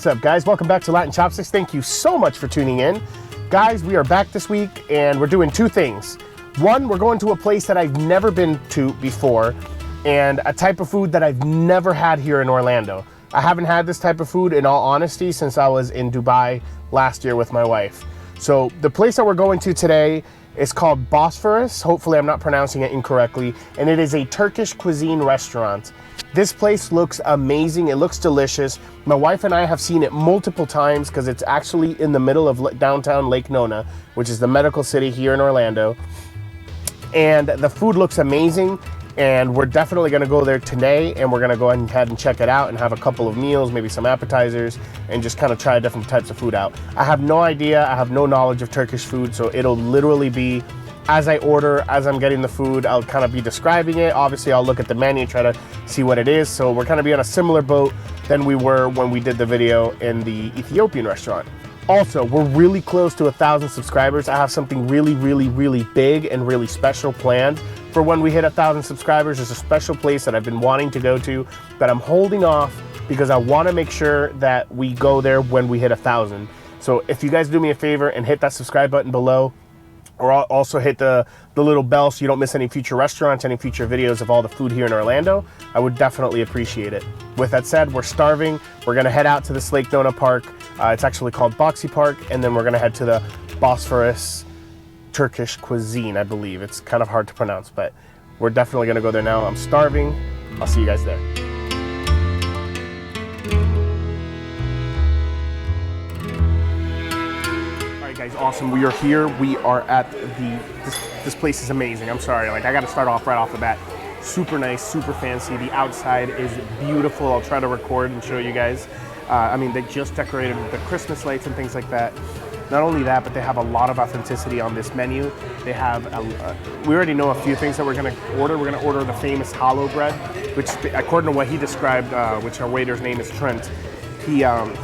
What's up, guys? Welcome back to Latin Chopsticks. Thank you so much for tuning in. Guys, we are back this week and we're doing two things. One, we're going to a place that I've never been to before and a type of food that I've never had here in Orlando. I haven't had this type of food, in all honesty, since I was in Dubai last year with my wife. So the place that we're going to today is called Bosphorous. Hopefully I'm not pronouncing it incorrectly. And it is a Turkish cuisine restaurant. This place looks amazing. It looks delicious. My wife and I have seen it multiple times because it's actually in the middle of downtown Lake Nona, which is the medical city here in Orlando. And the food looks amazing. And we're definitely going to go there today, and we're going to go ahead and check it out and have a couple of meals, maybe some appetizers, and just kind of try different types of food out. I have no idea. I have no knowledge of Turkish food, so it'll literally be as I order, as I'm getting the food, I'll kind of be describing it. Obviously, I'll look at the menu, try to see what it is. So we're kind of be on a similar boat than we were when we did the video in the Ethiopian restaurant. Also, we're really close to 1,000 subscribers. I have something really big and really special planned for when we hit 1,000 subscribers. There's a special place that I've been wanting to go to that I'm holding off because I want to make sure that we go there when we hit 1,000. So if you guys do me a favor and hit that subscribe button below, or also hit the little bell so you don't miss any future restaurants, any future videos of all the food here in Orlando, I would definitely appreciate it. With that said, we're starving. We're gonna head out to this Lake Nona Park. It's actually called Boxy Park, and then we're gonna head to the Bosphorous Turkish Cuisine, I believe. It's kind of hard to pronounce, but we're definitely gonna go there now. I'm starving. I'll see you guys there. Guys, awesome. We are here. We are at this place is amazing. I'm sorry, like I got to start off right off the bat. Super nice, super fancy. The outside is beautiful. I'll try to record and show you guys. I mean, they just decorated the Christmas lights and things like that. Not only that, but they have a lot of authenticity on this menu. They have, we already know a few things that we're gonna order. We're gonna order the famous hollow bread, which according to what he described, which our waiter's name is Trent, he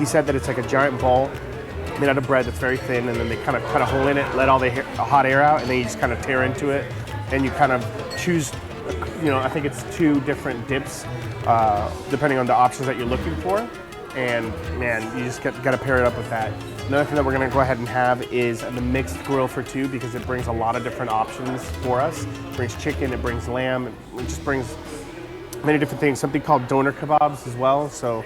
said that it's like a giant ball made out of bread that's very thin, and then they kind of cut a hole in it, let all the hot air out, and then you just kind of tear into it, and you kind of choose, you know, I think it's 2 different dips, depending on the options that you're looking for, and man, you just got to pair it up with that. Another thing that we're going to go ahead and have is the mixed grill for 2, because it brings a lot of different options for us. It brings chicken, it brings lamb, it just brings many different things, something called doner kebabs as well. So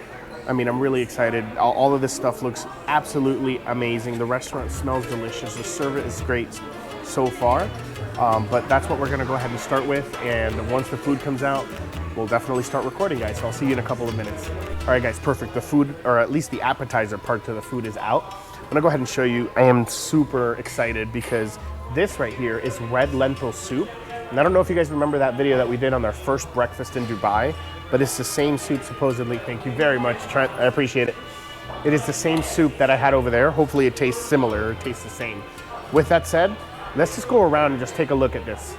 I mean, I'm really excited. All of this stuff looks absolutely amazing. The restaurant smells delicious. The service is great so far. But that's what we're gonna go ahead and start with. And once the food comes out, we'll definitely start recording, guys. So I'll see you in a couple of minutes. All right, guys, perfect. The food, or at least the appetizer part to the food, is out. I'm gonna go ahead and show you. I am super excited because this right here is red lentil soup. And I don't know if you guys remember that video that we did on our first breakfast in Dubai, but it's the same soup supposedly. Thank you very much, Trent. I appreciate it. It is the same soup that I had over there. Hopefully it tastes similar or tastes the same. With that said, let's just go around and just take a look at this.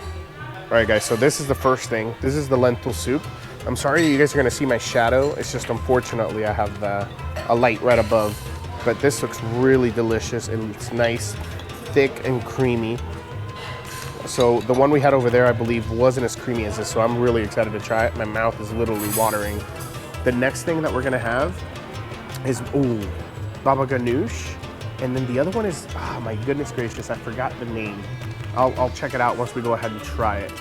All right, guys, so this is the first thing. This is the lentil soup. I'm sorry you guys are gonna see my shadow. It's just unfortunately I have a light right above, but this looks really delicious and it's nice, thick and creamy. So the one we had over there, I believe, wasn't as creamy as this, so I'm really excited to try it. My mouth is literally watering. The next thing that we're gonna have is, baba ganoush. And then the other one is, my goodness gracious, I forgot the name. I'll check it out once we go ahead and try it.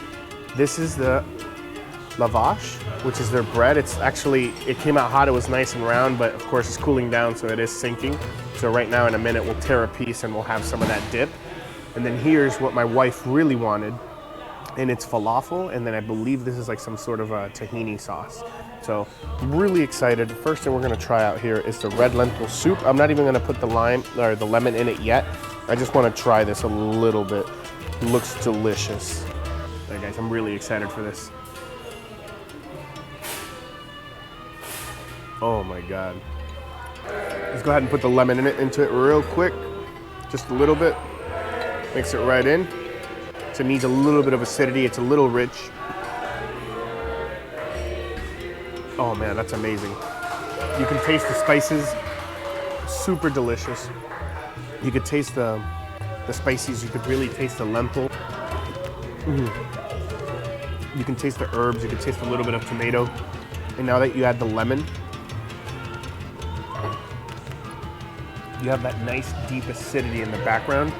This is the lavash, which is their bread. It's actually, it came out hot, it was nice and round, but of course it's cooling down, so it is sinking. So right now in a minute, we'll tear a piece and we'll have some of that dip. And then here's what my wife really wanted, and it's falafel, and then I believe this is like some sort of a tahini sauce. So I'm really excited. The first thing we're gonna try out here is the red lentil soup. I'm not even gonna put the lime or the lemon in it yet. I just wanna try this a little bit. It looks delicious. All right, guys, I'm really excited for this. Oh my God. Let's go ahead and put the lemon into it real quick, just a little bit. Mix it right in. So it needs a little bit of acidity. It's a little rich. Oh man, that's amazing. You can taste the spices. Super delicious. You could taste the spices. You could really taste the lentil. You can taste the herbs. You can taste a little bit of tomato. And now that you add the lemon, You have that nice deep acidity in the background.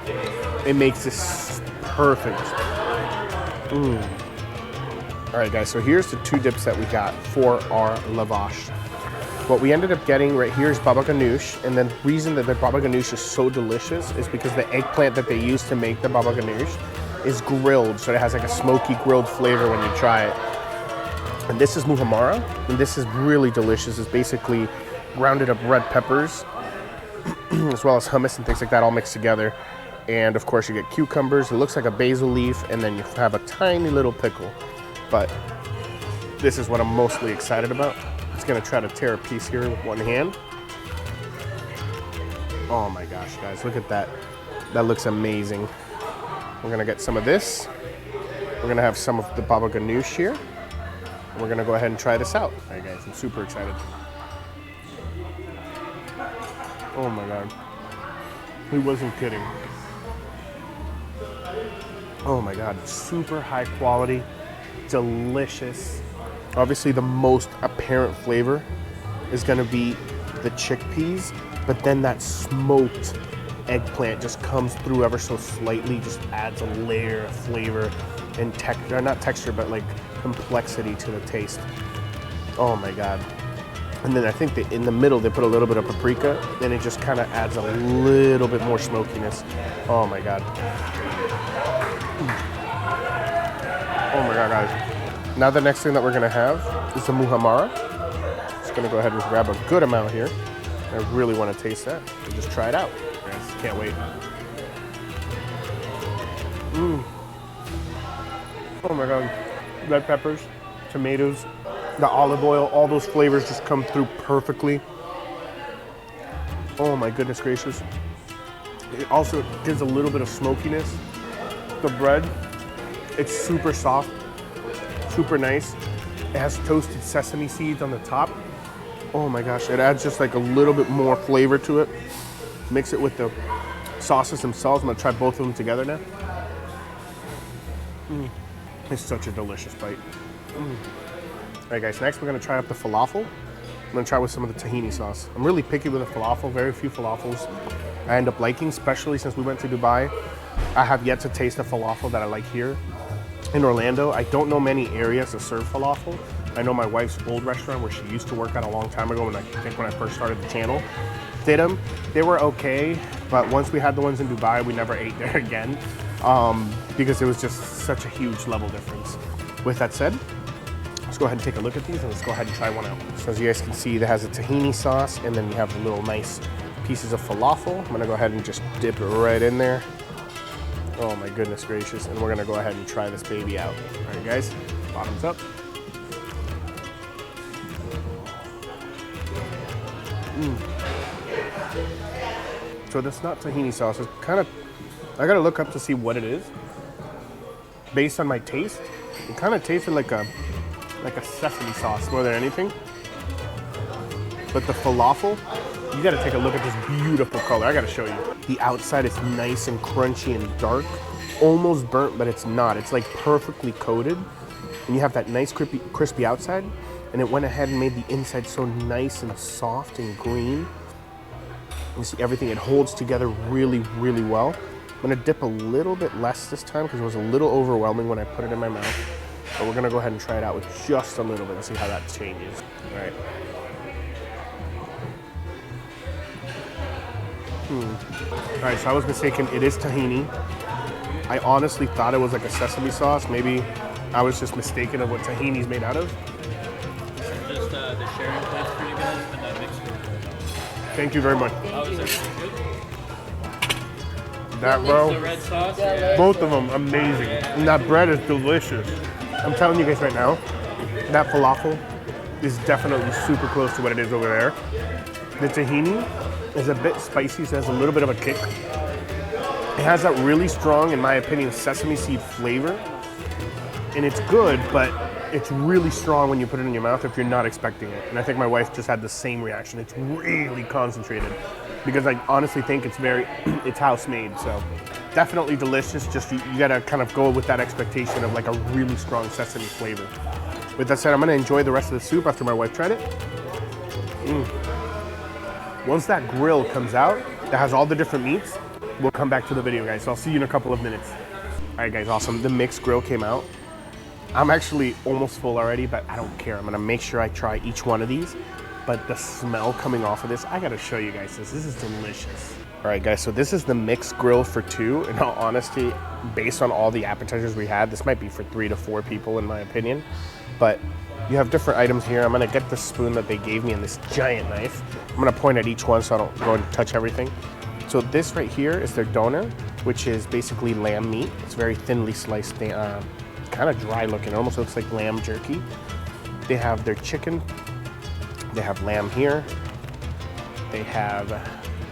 It makes this perfect. All right, guys, so here's the 2 dips that we got for our lavash. What we ended up getting right here is baba ganoush, and the reason that the baba ganoush is so delicious is because the eggplant that they use to make the baba ganoush is grilled, so it has like a smoky grilled flavor when you try it. And this is muhammara, and this is really delicious. It's basically grounded up red peppers, as well as hummus and things like that all mixed together. And of course you get cucumbers, it looks like a basil leaf, and then you have a tiny little pickle. But this is what I'm mostly excited about. I'm just gonna try to tear a piece here with one hand. Oh my gosh, guys, look at that. That looks amazing. We're gonna get some of this. We're gonna have some of the baba ganoush here. And we're gonna go ahead and try this out. All right, guys, I'm super excited. Oh my God. He wasn't kidding. Oh my God, super high quality, delicious. Obviously the most apparent flavor is gonna be the chickpeas, but then that smoked eggplant just comes through ever so slightly, just adds a layer of flavor and texture, not texture, but like complexity to the taste. Oh my God. And then I think that in the middle, they put a little bit of paprika, and it just kind of adds a little bit more smokiness. Oh my God. Oh my God, guys. Now the next thing that we're gonna have is the muhammara. Just gonna go ahead and grab a good amount here. I really wanna taste that. So just try it out. Guys, can't wait. Oh my God. Red peppers, tomatoes, the olive oil, all those flavors just come through perfectly. Oh my goodness gracious. It also gives a little bit of smokiness. The bread, it's super soft, super nice. It has toasted sesame seeds on the top. Oh my gosh, it adds just like a little bit more flavor to it. Mix it with the sauces themselves. I'm gonna try both of them together now. It's such a delicious bite. All right, guys, next we're gonna try up the falafel. I'm gonna try with some of the tahini sauce. I'm really picky with the falafel. Very few falafels I end up liking, especially since we went to Dubai. I have yet to taste a falafel that I like here in Orlando. I don't know many areas that serve falafel. I know my wife's old restaurant where she used to work at a long time ago, when I first started the channel, did them. They were okay, but once we had the ones in Dubai, we never ate there again because it was just such a huge level difference. With that said, let's go ahead and take a look at these, and let's go ahead and try one out. So as you guys can see, it has a tahini sauce, and then you have the little nice pieces of falafel. I'm gonna go ahead and just dip it right in there. Oh my goodness gracious. And we're gonna go ahead and try this baby out. All right, guys, bottoms up. So that's not tahini sauce. It's kind of, I gotta look up to see what it is. Based on my taste, it kind of tasted like a sesame sauce more than anything. But the falafel, you gotta take a look at this beautiful color. I gotta show you. The outside is nice and crunchy and dark, almost burnt, but it's not. It's like perfectly coated. And you have that nice crispy outside, and it went ahead and made the inside so nice and soft and green. You see everything, it holds together really, really well. I'm gonna dip a little bit less this time because it was a little overwhelming when I put it in my mouth. But we're gonna go ahead and try it out with just a little bit and see how that changes. All right. All right, so I was mistaken. It is tahini. I honestly thought it was like a sesame sauce. Maybe I was just mistaken of what tahini is made out of. Just the sharing place for you guys and that mixed food. Thank you very much. Oh, is that good? That, bro. The red sauce? Yeah. Both of them amazing. And that bread is delicious. I'm telling you guys right now, that falafel is definitely super close to what it is over there. The tahini is a bit spicy, so it has a little bit of a kick. It has that really strong, in my opinion, sesame seed flavor. And it's good, but it's really strong when you put it in your mouth if you're not expecting it. And I think my wife just had the same reaction. It's really concentrated because I honestly think it's it's house made. So definitely delicious. Just you gotta kind of go with that expectation of like a really strong sesame flavor. With that said, I'm gonna enjoy the rest of the soup after my wife tried it. Once that grill comes out, that has all the different meats. We'll come back to the video, guys. So I'll see you in a couple of minutes. All right, guys, awesome. The mixed grill came out. I'm actually almost full already, but I don't care. I'm gonna make sure I try each one of these. But the smell coming off of this, I gotta show you guys this. This is delicious. All right, guys, so this is the mixed grill for 2. In all honesty, based on all the appetizers we had, this might be for 3 to 4 people in my opinion. But you have different items here. I'm gonna get the spoon that they gave me and this giant knife. I'm gonna point at each one so I don't go and touch everything. So this right here is their Nona, which is basically lamb meat. It's very thinly sliced, kind of dry looking. It almost looks like lamb jerky. They have their chicken. They have lamb here. They have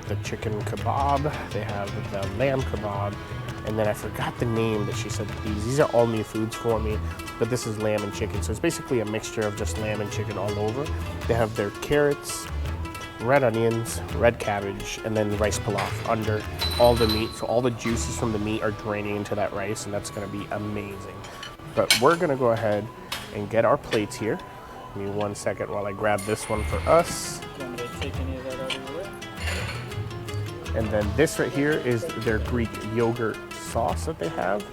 the chicken kebab. They have the lamb kebab. And then I forgot the name that she said these are all new foods for me, but this is lamb and chicken. So it's basically a mixture of just lamb and chicken all over. They have their carrots, red onions, red cabbage, and then rice pilaf under all the meat. So all the juices from the meat are draining into that rice, and that's gonna be amazing. But we're gonna go ahead and get our plates here. Give me 1 second while I grab this one for us. Do you want me to take any of that out of the way? And then this right here is their Greek yogurt sauce that they have.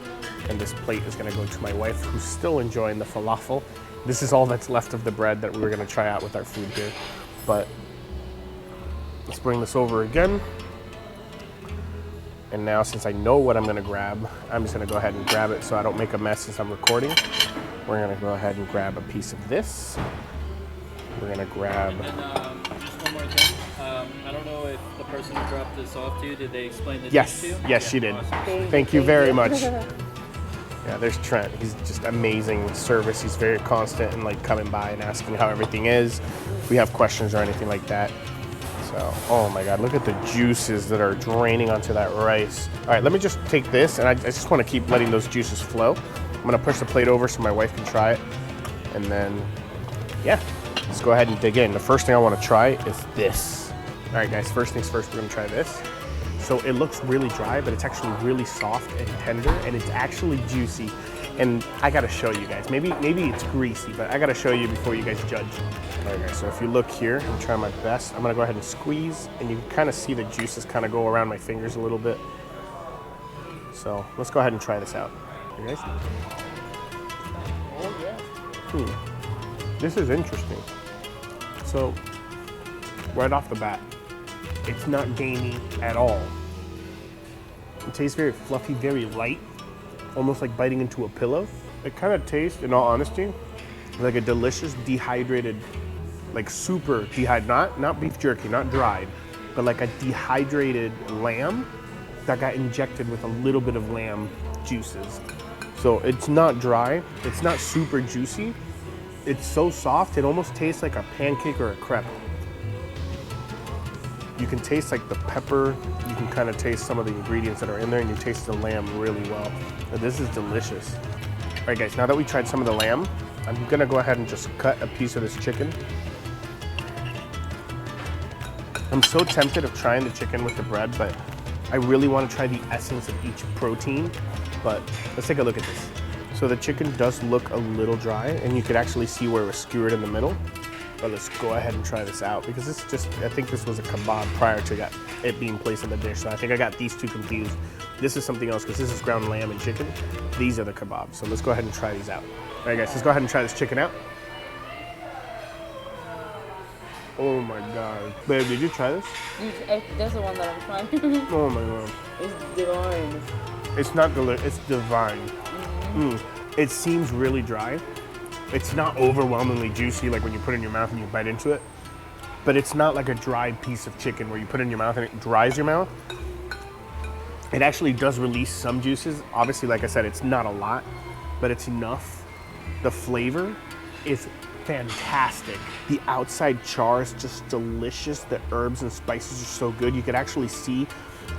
And this plate is gonna go to my wife, who's still enjoying the falafel. This is all that's left of the bread that we were gonna try out with our food here. But let's bring this over again. And now, since I know what I'm gonna grab, I'm just gonna go ahead and grab it so I don't make a mess since I'm recording. We're gonna go ahead and grab a piece of this. We're gonna grab... And then, just one more thing. I don't know if the person who dropped this off to you, did they explain the dish to you? Yes, she did. Awesome. Thank you very much. Yeah, there's Trent. He's just amazing with service. He's very constant and like coming by and asking how everything is. If we have questions or anything like that. So, oh my God, look at the juices that are draining onto that rice. All right, let me just take this, and I just want to keep letting those juices flow. I'm gonna push the plate over so my wife can try it. And then, yeah, let's go ahead and dig in. The first thing I wanna try is this. All right, guys, first things first, we're gonna try this. So it looks really dry, but it's actually really soft and tender, and it's actually juicy. And I gotta show you guys. Maybe it's greasy, but I gotta show you before you guys judge. All right, guys, so if you look here, I'm trying my best. I'm gonna go ahead and squeeze, and you can kind of see the juices kind of go around my fingers a little bit. So let's go ahead and try this out. You guys? Oh, yeah. This is interesting. So, right off the bat, it's not gamey at all. It tastes very fluffy, very light, almost like biting into a pillow. It kind of tastes, in all honesty, like a delicious dehydrated, like super dehydrated, not beef jerky, not dried, but like a dehydrated lamb that got injected with a little bit of lamb juices. So it's not dry, it's not super juicy. It's so soft, it almost tastes like a pancake or a crepe. You can taste like the pepper, you can kind of taste some of the ingredients that are in there, and you taste the lamb really well. But this is delicious. All right, guys, now that we tried some of the lamb, I'm gonna go ahead and just cut a piece of this chicken. I'm so tempted of trying the chicken with the bread, but I really want to try the essence of each protein. But let's take a look at this. So the chicken does look a little dry, and you could actually see where it was skewered in the middle. But let's go ahead and try this out, because this just, I think this was a kebab prior to it being placed in the dish. So I think I got these two confused. This is something else, because this is ground lamb and chicken. These are the kebabs. So let's go ahead and try these out. All right, guys, let's go ahead and try this chicken out. Oh my God. Babe, did you try this? That's the one that I'm trying. Oh my God. It's divine. It's not delicious, it's divine. It seems really dry. It's not overwhelmingly juicy like when you put it in your mouth and you bite into it. But it's not like a dried piece of chicken where you put it in your mouth and it dries your mouth. It actually does release some juices. Obviously, like I said, it's not a lot, but it's enough. The flavor is fantastic. The outside char is just delicious. The herbs and spices are so good. You could actually see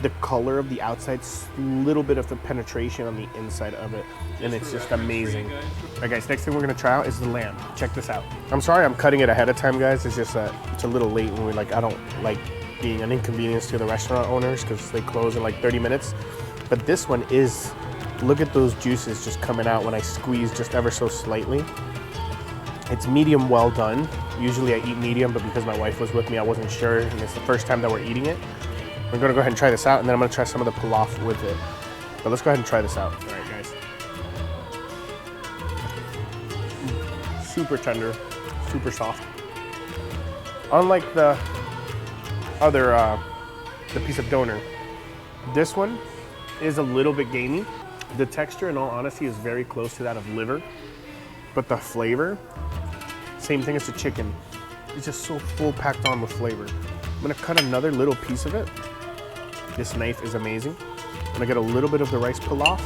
the color of the outside, little bit of the penetration on the inside of it, and it's just amazing. All right, guys, next thing we're gonna try out is the lamb. Check this out. I'm sorry I'm cutting it ahead of time, guys. It's just that it's a little late when I don't like being an inconvenience to the restaurant owners because they close in like 30 minutes. But this one is, look at those juices just coming out when I squeeze just ever so slightly. It's medium well done. Usually I eat medium, but because my wife was with me, I wasn't sure, and it's the first time that we're eating it. We're gonna go ahead and try this out, and then I'm gonna try some of the pilaf with it. But let's go ahead and try this out. All right, guys. Super tender, super soft. Unlike the other, the piece of doner, this one is a little bit gamey. The texture, in all honesty, is very close to that of liver, but the flavor, same thing as the chicken. It's just so full packed on with flavor. I'm gonna cut another little piece of it. This knife is amazing. I'm gonna get a little bit of the rice pilaf.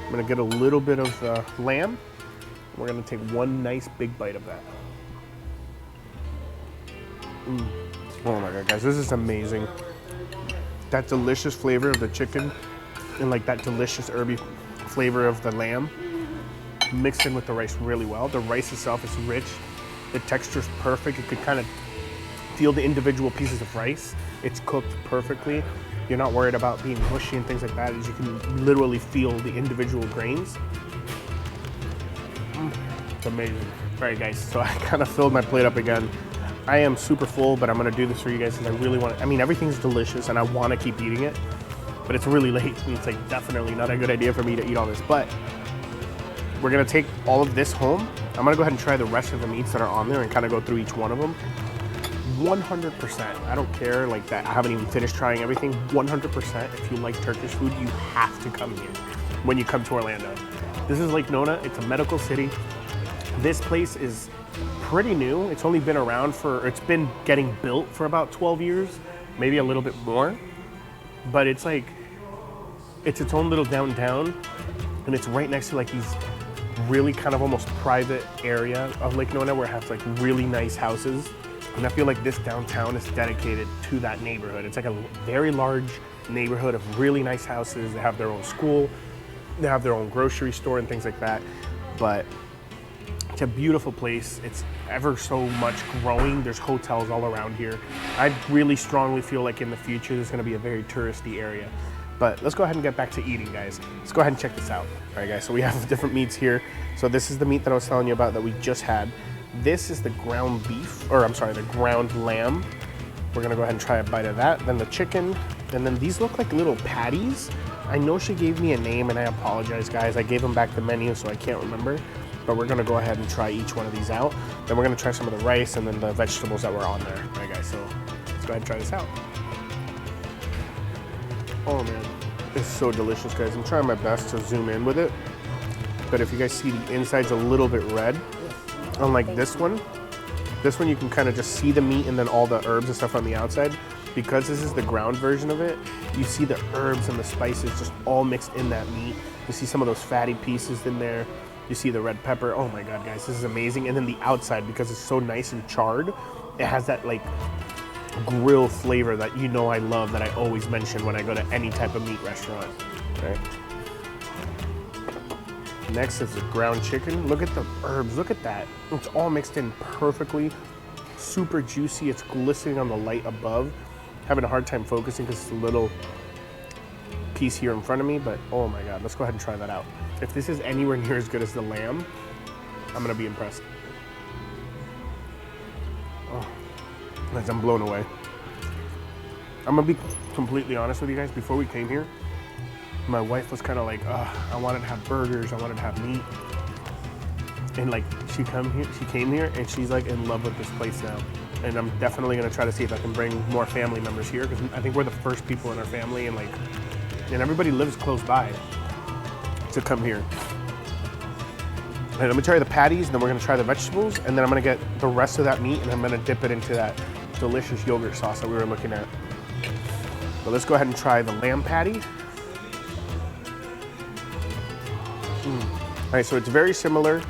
I'm gonna get a little bit of the lamb. We're gonna take one nice big bite of that. Oh my God, guys, this is amazing. That delicious flavor of the chicken and like that delicious herby flavor of the lamb mixed in with the rice really well. The rice itself is rich. The texture is perfect. You could kind of feel the individual pieces of rice. It's cooked perfectly. You're not worried about being mushy and things like that, as you can literally feel the individual grains. It's amazing. All right, guys, so I kind of filled my plate up again. I am super full, but I'm gonna do this for you guys because I really want to. I mean, everything's delicious and I want to keep eating it, but it's really late and it's like definitely not a good idea for me to eat all this. But we're gonna take all of this home. I'm gonna go ahead and try the rest of the meats that are on there and kind of go through each one of them. 100%. I don't care like that. I haven't even finished trying everything. 100%. If you like Turkish food, you have to come here when you come to Orlando. This is Lake Nona. It's a medical city. This place is pretty new. It's only been around it's been getting built for about 12 years, maybe a little bit more. But it's like, it's its own little downtown, and it's right next to like these really kind of almost private area of Lake Nona where it has like really nice houses. And I feel like this downtown is dedicated to that neighborhood. It's like a very large neighborhood of really nice houses. They have their own school, they have their own grocery store and things like that. But it's a beautiful place. It's ever so much growing. There's hotels all around here. I really strongly feel like in the future there's gonna be a very touristy area. But let's go ahead and get back to eating, guys. Let's go ahead and check this out. All right, guys, so we have different meats here. So this is the meat that I was telling you about that we just had. This is the ground beef, or I'm sorry, the ground lamb. We're gonna go ahead and try a bite of that. Then the chicken, and then these look like little patties. I know she gave me a name, and I apologize, guys. I gave them back the menu, so I can't remember. But we're gonna go ahead and try each one of these out. Then we're gonna try some of the rice and then the vegetables that were on there. All right, guys, so let's go ahead and try this out. Oh man, it's so delicious, guys. I'm trying my best to zoom in with it. But if you guys see the inside's a little bit red, unlike this one you can kind of just see the meat and then all the herbs and stuff on the outside. Because this is the ground version of it, you see the herbs and the spices just all mixed in that meat. You see some of those fatty pieces in there. You see the red pepper. Oh my God, guys, this is amazing. And then the outside, because it's so nice and charred, it has that like grill flavor that you know I love, that I always mention when I go to any type of meat restaurant. Okay. Next is the ground chicken. Look at the herbs, look at that. It's all mixed in perfectly, super juicy. It's glistening on the light above. Having a hard time focusing because it's a little piece here in front of me, but oh my God, let's go ahead and try that out. If this is anywhere near as good as the lamb, I'm gonna be impressed. Oh, guys, I'm blown away. I'm gonna be completely honest with you guys. Before we came here, my wife was kind of like, I wanted to have burgers, I wanted to have meat. And like, she came here and she's like in love with this place now. And I'm definitely gonna try to see if I can bring more family members here, because I think we're the first people in our family, and everybody lives close by, to come here. And I'm gonna try the patties, and then we're gonna try the vegetables, and then I'm gonna get the rest of that meat and I'm gonna dip it into that delicious yogurt sauce that we were looking at. But let's go ahead and try the lamb patty. All right, so it's very similar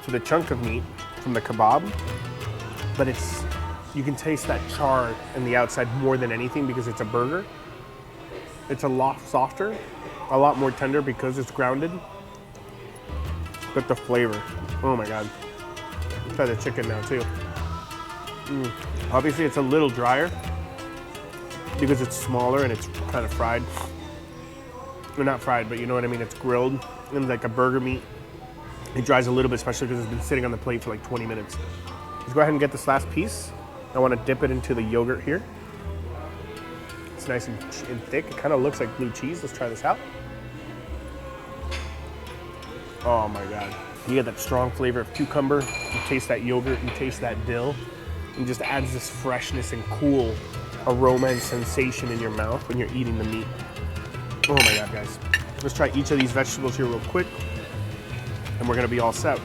to the chunk of meat from the kebab, but you can taste that char in the outside more than anything because it's a burger. It's a lot softer, a lot more tender because it's grounded. But the flavor, oh my God. Let's try the chicken now too. Obviously it's a little drier because it's smaller and it's kind of fried. Well, not fried, but you know what I mean, it's grilled in like a burger meat. It dries a little bit, especially because it's been sitting on the plate for like 20 minutes. Let's go ahead and get this last piece. I want to dip it into the yogurt here. It's nice and thick. It kind of looks like blue cheese. Let's try this out. Oh my God. You get that strong flavor of cucumber. You taste that yogurt, you taste that dill. It just adds this freshness and cool aroma and sensation in your mouth when you're eating the meat. Oh my God, guys. Let's try each of these vegetables here real quick, and we're gonna be all set.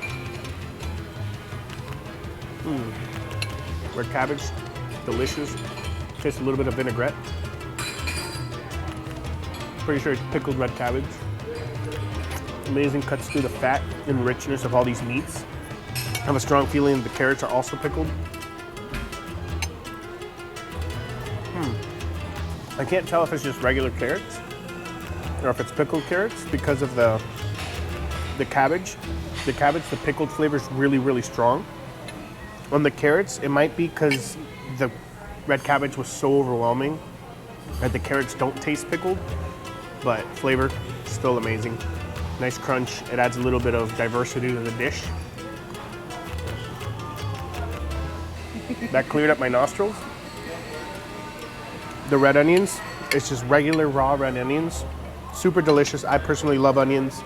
Red cabbage, delicious. Tastes a little bit of vinaigrette. Pretty sure it's pickled red cabbage. Amazing, cuts through the fat and richness of all these meats. I have a strong feeling the carrots are also pickled. I can't tell if it's just regular carrots or if it's pickled carrots because of the cabbage. The cabbage, the pickled flavor is really, really strong. On the carrots, it might be because the red cabbage was so overwhelming that the carrots don't taste pickled, but flavor, still amazing. Nice crunch. It adds a little bit of diversity to the dish. That cleared up my nostrils. The red onions, it's just regular raw red onions. Super delicious. I personally love onions.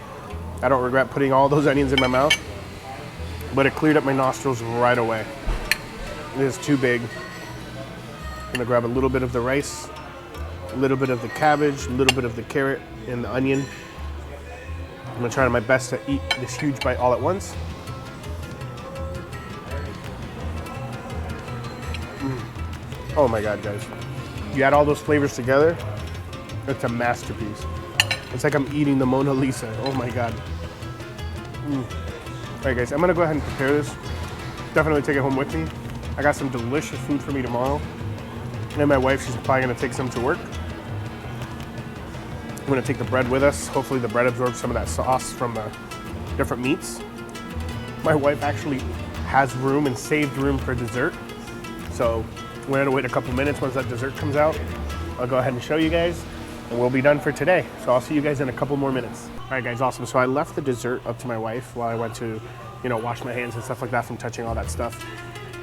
I don't regret putting all those onions in my mouth, but it cleared up my nostrils right away. It is too big. I'm gonna grab a little bit of the rice, a little bit of the cabbage, a little bit of the carrot and the onion. I'm gonna try my best to eat this huge bite all at once. Oh my God, guys. You add all those flavors together, it's a masterpiece. It's like I'm eating the Mona Lisa. Oh my God. All right, guys, I'm gonna go ahead and prepare this. Definitely take it home with me. I got some delicious food for me tomorrow. And my wife, she's probably gonna take some to work. I'm gonna take the bread with us. Hopefully the bread absorbs some of that sauce from the different meats. My wife actually has room and saved room for dessert. So we're gonna wait a couple minutes. Once that dessert comes out, I'll go ahead and show you guys, and we'll be done for today. So I'll see you guys in a couple more minutes. All right, guys, awesome. So I left the dessert up to my wife while I went to, wash my hands and stuff like that from touching all that stuff.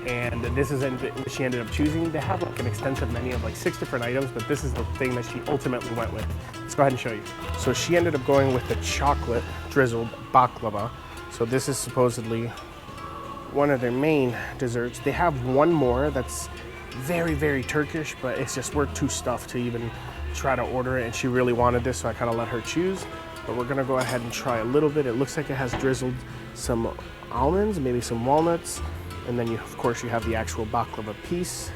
And this is what she ended up choosing. They have like an extensive menu of like 6 different items, but this is the thing that she ultimately went with. Let's go ahead and show you. So she ended up going with the chocolate drizzled baklava. So this is supposedly one of their main desserts. They have one more that's very, very Turkish, but it's just we're too stuffed to even try to order it, and she really wanted this, so I kind of let her choose. But we're gonna go ahead and try a little bit. It looks like it has drizzled some almonds, maybe some walnuts, and then of course you have the actual baklava piece.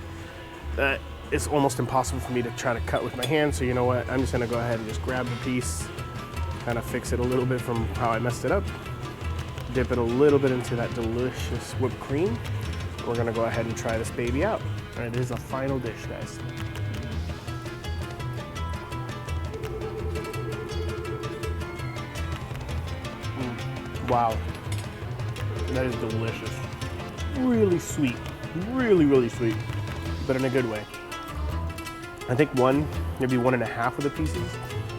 It's almost impossible for me to try to cut with my hand, so you know what, I'm just gonna go ahead and just grab the piece, kind of fix it a little bit from how I messed it up, dip it a little bit into that delicious whipped cream. We're gonna go ahead and try this baby out. All right, this is a final dish, guys. Wow, that is delicious. Really sweet, really, really sweet, but in a good way. I think maybe 1.5 of the pieces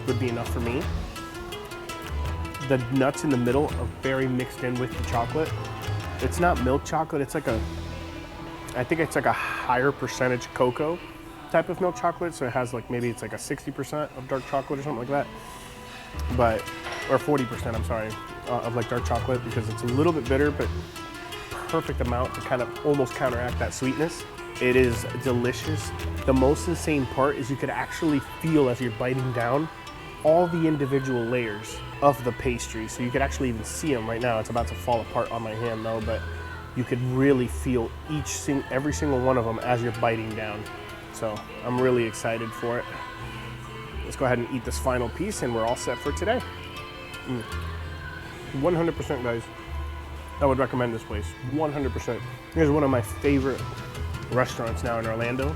would be enough for me. The nuts in the middle are very mixed in with the chocolate. It's not milk chocolate, I think it's like a higher percentage cocoa type of milk chocolate. So it has maybe it's like a 60% of dark chocolate or something like that. Or 40%, I'm sorry, of dark chocolate, because it's a little bit bitter, but perfect amount to kind of almost counteract that sweetness. It is delicious. The most insane part is you could actually feel as you're biting down all the individual layers of the pastry. So you could actually even see them right now. It's about to fall apart on my hand though, but you could really feel every single one of them as you're biting down. So I'm really excited for it. Let's go ahead and eat this final piece and we're all set for today. 100% guys, I would recommend this place, 100%. Here's one of my favorite restaurants now in Orlando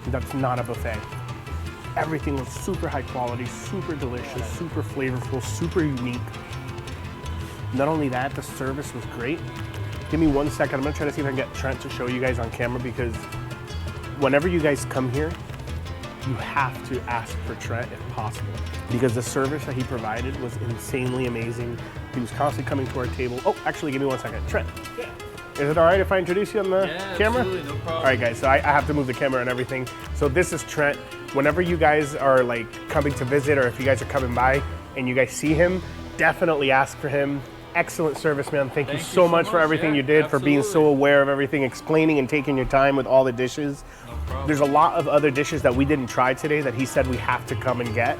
that's not a buffet. Everything was super high quality, super delicious, super flavorful, super unique. Not only that, the service was great. Give me 1 second, I'm gonna try to see if I can get Trent to show you guys on camera, because whenever you guys come here, you have to ask for Trent if possible, because the service that he provided was insanely amazing. He was constantly coming to our table. Oh, actually, give me 1 second. Trent, Is it all right if I introduce you on the Yeah, camera? absolutely, no problem. All right, guys, so I have to move the camera and everything. So this is Trent. Whenever you guys are like coming to visit, or if you guys are coming by and you guys see him, definitely ask for him. Excellent service, man. Thank you so much for everything yeah, you did, for being so absolutely. aware of everything, explaining and taking your time with all the dishes. No problem. There's a lot of other dishes that we didn't try today that he said we have to come and get.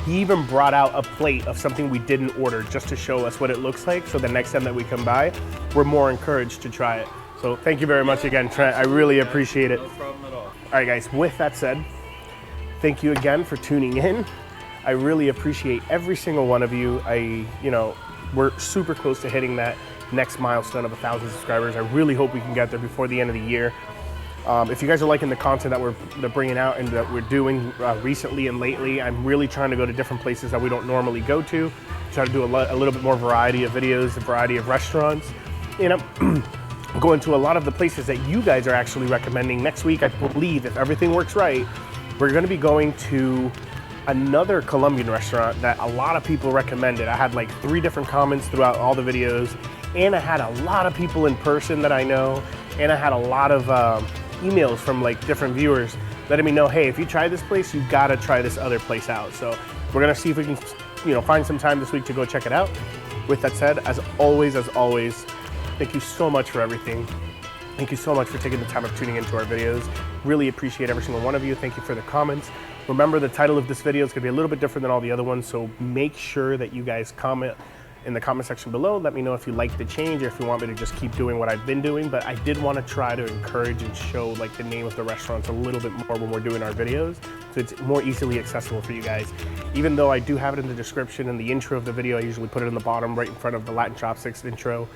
He even brought out a plate of something we didn't order just to show us what it looks like, so the next time that we come by, we're more encouraged to try it. So thank you very much again, Trent. I really appreciate it. No problem at all. All right, guys, with that said, thank you again for tuning in. I really appreciate every single one of you. We're super close to hitting that next milestone of 1,000 subscribers. I really hope we can get there before the end of the year. If you guys are liking the content that we're bringing out and that we're doing recently and lately, I'm really trying to go to different places that we don't normally go to. Try to do a little bit more variety of videos, a variety of restaurants. Going to a lot of the places that you guys are actually recommending. Next week, I believe, if everything works right, we're going to be going to another Colombian restaurant that a lot of people recommended. I had like 3 different comments throughout all the videos, and I had a lot of people in person that I know, and I had a lot of emails from like different viewers letting me know, hey, if you try this place, you gotta try this other place out. So we're gonna see if we can, find some time this week to go check it out. With that said, as always, thank you so much for everything. Thank you so much for taking the time of tuning into our videos. Really appreciate every single one of you. Thank you for the comments. Remember, the title of this video is gonna be a little bit different than all the other ones, so make sure that you guys comment in the comment section below. Let me know if you like the change or if you want me to just keep doing what I've been doing, but I did want to try to encourage and show like the name of the restaurants a little bit more when we're doing our videos, so it's more easily accessible for you guys. Even though I do have it in the description and the intro of the video, I usually put it in the bottom right in front of the Latin Chopsticks intro,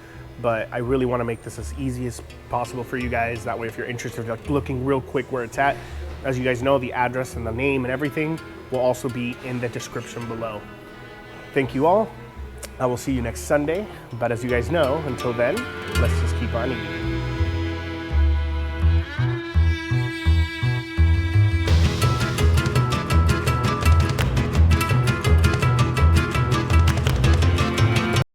but I really want to make this as easy as possible for you guys. That way, if you're interested, like looking real quick where it's at, as you guys know, the address and the name and everything will also be in the description below. Thank you all. I will see you next Sunday, but as you guys know, until then, let's just keep on eating.